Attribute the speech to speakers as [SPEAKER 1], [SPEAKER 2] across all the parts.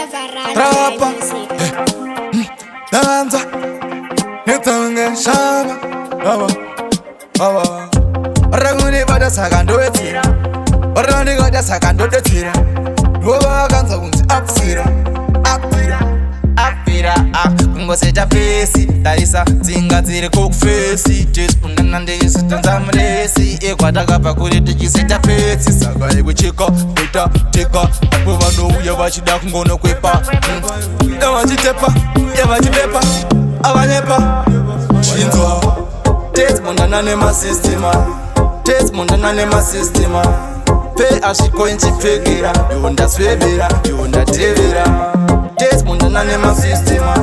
[SPEAKER 1] Trapa danza Netange shama Baba Raguni bada sakando etira Raguni bada sakando etira Woba kanza kunzi apsira Kungoseja pesi Darisa zinga zire kukufesi Jesu unanande yesu tanzamresi Ekwata kapa kuri tujiseja pesi Saka ewe chika, pita, tika Apuwa no uya wachida kungono kwepa Ya wachitepa, ya wachipepa Awanyepa Shinzo Tayz mundanane ma sistema Tayz mundanane ma sistema Pe ashiko inchi pekira Yunda swebira, yunda tevira Tayz mundanane ma sistema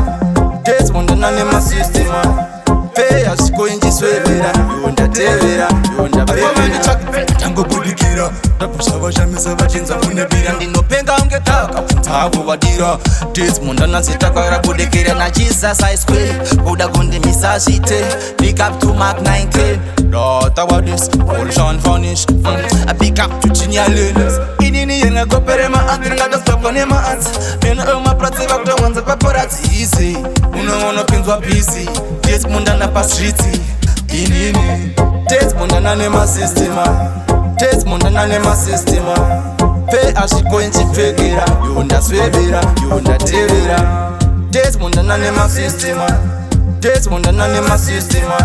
[SPEAKER 1] Tayz mundanane ma sistema Pe ashiko inchi swebira Yunda tevira, yunda pevira Tango budikira Tapusha vajamisa vachinza munebira Ndinopenga ungetaka Tavu vadira Tayz mundana sitakara budikira Na Jesus I square Buda gundi misashite Pick up to Mark 19 Daughter what this All Vanish I pick up to Chinya Lenas Inini yenga kopere ma ant Nga da stop kone ma ant Mena ma prati vakta wanza paparazzi easy Uno pinzwa busy Tayz mundana pa streeti Inini Tayz mundana ne ma sistema Tayz mundana ne ma sistema Pe ashiko inchi pekira Yunda swebira, yunda tevira Tayz mundana ne ma sistema Tayz mundana ne ma sistema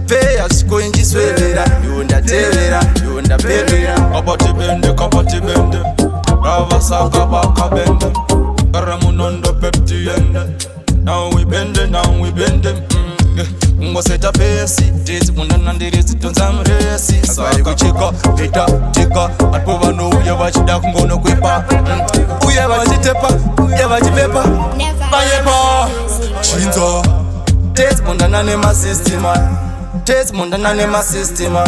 [SPEAKER 1] Pe ashiko inchi swebira Yunda tevira, yunda pevira Kabati bende Rava saka baka bende Karamunondo pepti yende Now we bende Ngoseta pesi Tayz mundana ndirisi tunzamresi Saka chika, pita, tika Apuwa no uya wachida kungono kwepa Uya wachitepa, uya wachipepa Bayepa Shinzo Tayz mundanane ma sistema Tayz mundanane ma sistema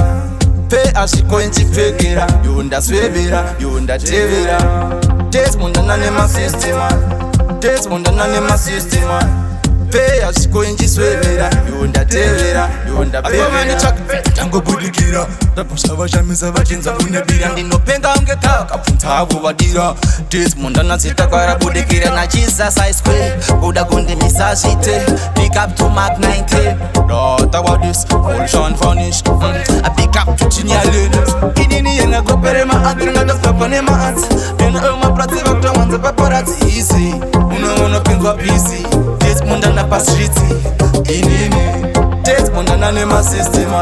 [SPEAKER 1] Pe ashiko inchi pekira Yunda swebira, yunda tevira Tayz mundanane ma sistema Tayz mundanane ma sistema Pe ashiko inchi swebira Yunda tevira, yunda pevira Tango budikira Tapusha vajamisa vachinza munebira Ndinopenga ungetaka Tavu vadira Tayz mundana sitakara budikira Na Jesus I square Buda gundi misashite Pick up to Mark 19 Daughter what this All Vanish I pick up to Chinya Lenas Inini yenga kopere ma ant Nga da stop kone ma ant Mena ma prati vakta wanza paparazzi easy Uno pinzwa busy Tayz mundana pa streeti Inini Tayz mundana ne ma sistema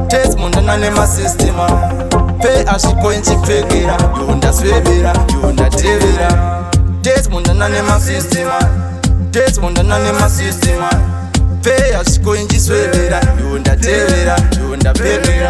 [SPEAKER 1] Tayz mundana ne ma sistema Pe ashiko inchi pekira Yunda swebira, yunda tevira Tayz mundana ne ma sistema Tayz mundana ne ma sistema Pe ashiko inchi swebira Yunda tevira, yunda pevira